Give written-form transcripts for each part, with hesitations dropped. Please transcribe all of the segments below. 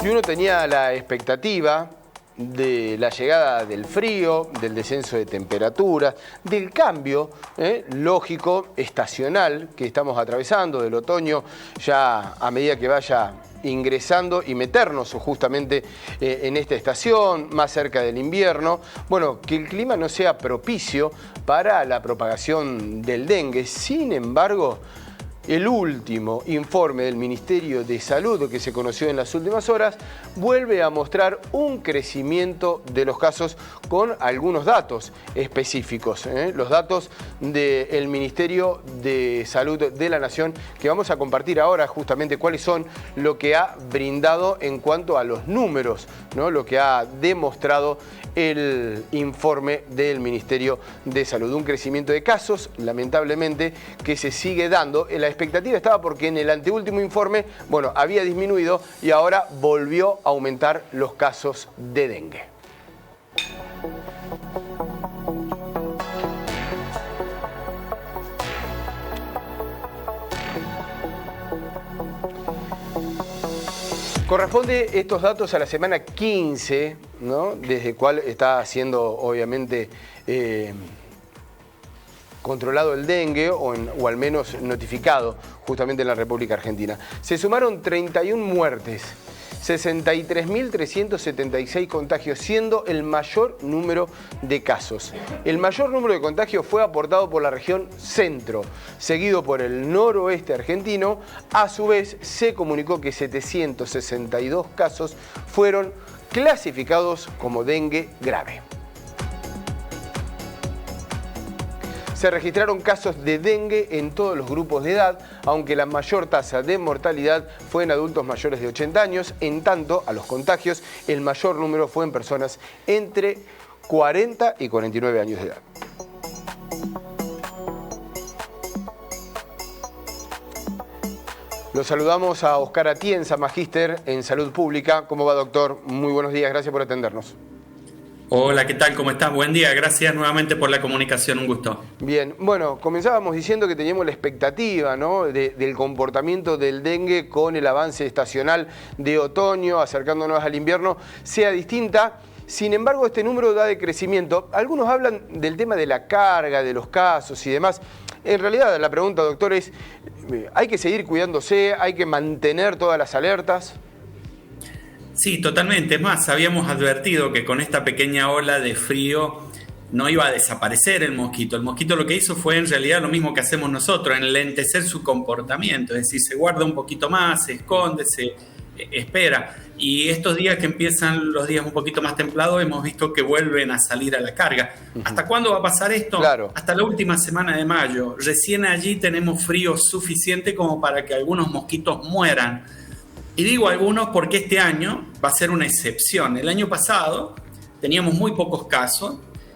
Y uno tenía la expectativa de la llegada del frío, del descenso de temperaturas, del cambio lógico, estacional que estamos atravesando, del otoño, ya a medida que vaya ingresando y meternos justamente en esta estación, más cerca del invierno. Bueno, que el clima no sea propicio para la propagación del dengue. Sin embargo, el último informe del Ministerio de Salud que se conoció en las últimas horas vuelve a mostrar un crecimiento de los casos con algunos datos específicos. Los datos del Ministerio de Salud de la Nación que vamos a compartir ahora justamente cuáles son lo que ha brindado en cuanto a los números, ¿no? Lo que ha demostrado el informe del Ministerio de Salud. Un crecimiento de casos, lamentablemente, que se sigue dando. La expectativa estaba porque en el anteúltimo informe, bueno, había disminuido y ahora volvió a aumentar los casos de dengue. Corresponde estos datos a la semana 15, ¿no? Desde cual está siendo obviamente controlado el dengue o al menos notificado justamente en la República Argentina. Se sumaron 31 muertes, 63.376 contagios, siendo el mayor número de casos. El mayor número de contagios fue aportado por la región centro, seguido por el noroeste argentino. A su vez, se comunicó que 762 casos fueron clasificados como dengue grave. Se registraron casos de dengue en todos los grupos de edad, aunque la mayor tasa de mortalidad fue en adultos mayores de 80 años, en tanto a los contagios el mayor número fue en personas entre 40 y 49 años de edad. Lo saludamos a Oscar Atienza, magíster en Salud Pública. ¿Cómo va, doctor? Muy buenos días, gracias por atendernos. Hola, ¿qué tal? ¿Cómo estás? Buen día, gracias nuevamente por la comunicación, un gusto. Bien, bueno, comenzábamos diciendo que teníamos la expectativa, ¿no?, del comportamiento del dengue con el avance estacional de otoño, acercándonos al invierno, sea distinta. Sin embargo, este número da de crecimiento. Algunos hablan del tema de la carga, de los casos y demás. En realidad, la pregunta, doctor, es, ¿hay que seguir cuidándose? ¿Hay que mantener todas las alertas? Sí, totalmente. Es más, habíamos advertido que con esta pequeña ola de frío no iba a desaparecer el mosquito. El mosquito lo que hizo fue en realidad lo mismo que hacemos nosotros, enlentecer su comportamiento. Es decir, se guarda un poquito más, se esconde, se espera. Y estos días que empiezan los días un poquito más templados, hemos visto que vuelven a salir a la carga. ¿Hasta cuándo va a pasar esto? Claro. Hasta la última semana de mayo. Recién allí tenemos frío suficiente como para que algunos mosquitos mueran. Y digo algunos porque este año va a ser una excepción. El año pasado teníamos muy pocos casos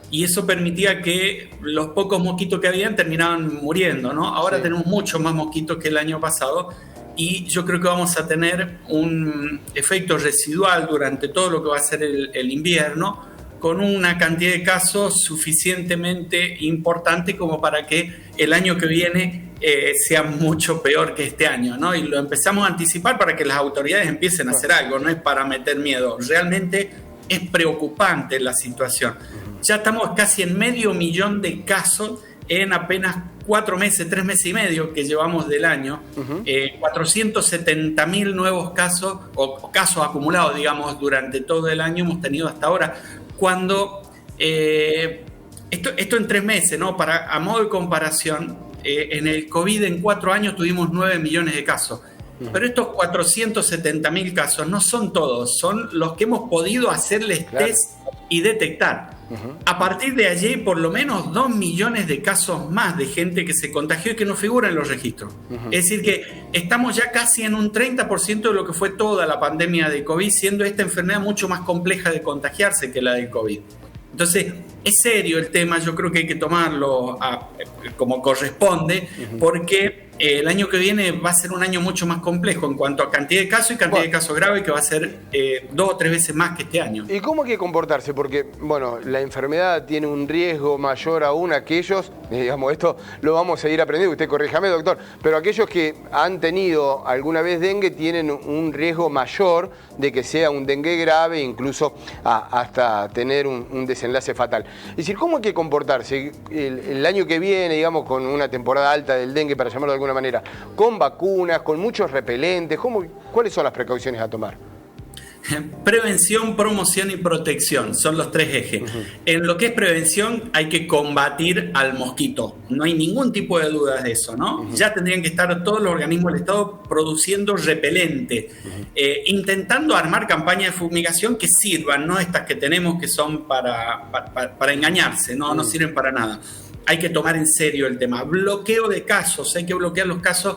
y eso permitía que los pocos mosquitos que habían terminaban muriendo, ¿no? Ahora sí, tenemos muchos más mosquitos que el año pasado y yo creo que vamos a tener un efecto residual durante todo lo que va a ser el invierno, con una cantidad de casos suficientemente importante como para que el año que viene sea mucho peor que este año, ¿no? Y lo empezamos a anticipar para que las autoridades empiecen a hacer algo, no es para meter miedo. Realmente es preocupante la situación. Ya estamos casi en 500.000 de casos en apenas 4 meses, 3 meses y medio que llevamos del año. 470.000 nuevos casos, o casos acumulados, digamos, durante todo el año hemos tenido hasta ahora. Cuando esto en 3 meses, ¿no? A modo de comparación, en el COVID en 4 años tuvimos 9 millones de casos. Pero estos 470.000 casos no son todos, son los que hemos podido hacerles test y detectar. A partir de allí, por lo menos 2 millones de casos más de gente que se contagió y que no figura en los registros. Es decir, que estamos ya casi en un 30% de lo que fue toda la pandemia de COVID, siendo esta enfermedad mucho más compleja de contagiarse que la del COVID. Entonces, es serio el tema, yo creo que hay que tomarlo como corresponde, porque el año que viene va a ser un año mucho más complejo en cuanto a cantidad de casos y cantidad de casos graves, que va a ser 2 o 3 veces más que este año. ¿Y cómo hay que comportarse? Porque, bueno, la enfermedad tiene un riesgo mayor aún a aquellos, digamos, esto lo vamos a ir aprendiendo, usted corríjame, doctor, pero aquellos que han tenido alguna vez dengue tienen un riesgo mayor de que sea un dengue grave, incluso hasta tener un desenlace fatal. Es decir, ¿cómo hay que comportarse el año que viene, digamos, con una temporada alta del dengue, para llamarlo de alguna manera, con vacunas, con muchos repelentes? ¿Cuáles son las precauciones a tomar? Prevención, promoción y protección son los 3 ejes. En lo que es prevención hay que combatir al mosquito. No hay ningún tipo de dudas de eso, ¿no? Ya tendrían que estar todos los organismos del Estado produciendo repelente, intentando armar campañas de fumigación que sirvan, no estas que tenemos que son para engañarse, no sirven para nada. Hay que tomar en serio el tema. Bloqueo de casos, hay que bloquear los casos.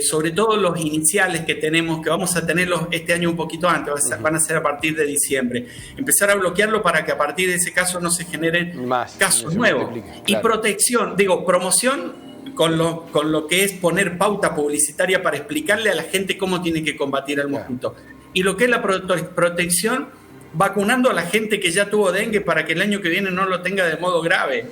Sobre todo los iniciales que tenemos, que vamos a tenerlos este año un poquito antes, van a ser a partir de diciembre. Empezar a bloquearlo para que a partir de ese caso no se generen casos nuevos. Claro. Y protección, promoción con lo que es poner pauta publicitaria para explicarle a la gente cómo tiene que combatir al mosquito. Y lo que es la protección, vacunando a la gente que ya tuvo dengue para que el año que viene no lo tenga de modo grave.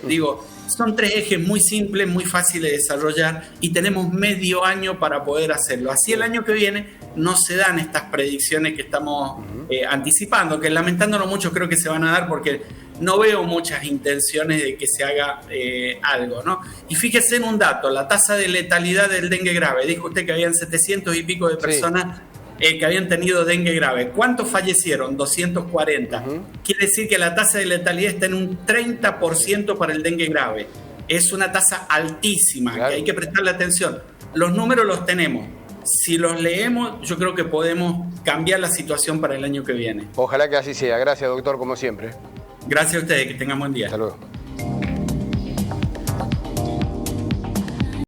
Son 3 ejes muy simples, muy fáciles de desarrollar y tenemos medio año para poder hacerlo. Así el año que viene no se dan estas predicciones que estamos anticipando, que lamentándolo mucho creo que se van a dar porque no veo muchas intenciones de que se haga algo, ¿no? Y fíjese en un dato, la tasa de letalidad del dengue grave. Dijo usted que habían 700 y pico de personas que habían tenido dengue grave. ¿Cuántos fallecieron? 240. Quiere decir que la tasa de letalidad está en un 30% para el dengue grave. Es una tasa altísima, claro, que hay que prestarle atención. Los números los tenemos. Si los leemos, yo creo que podemos cambiar la situación para el año que viene. Ojalá que así sea. Gracias, doctor, como siempre. Gracias a ustedes, que tengan buen día. Hasta luego.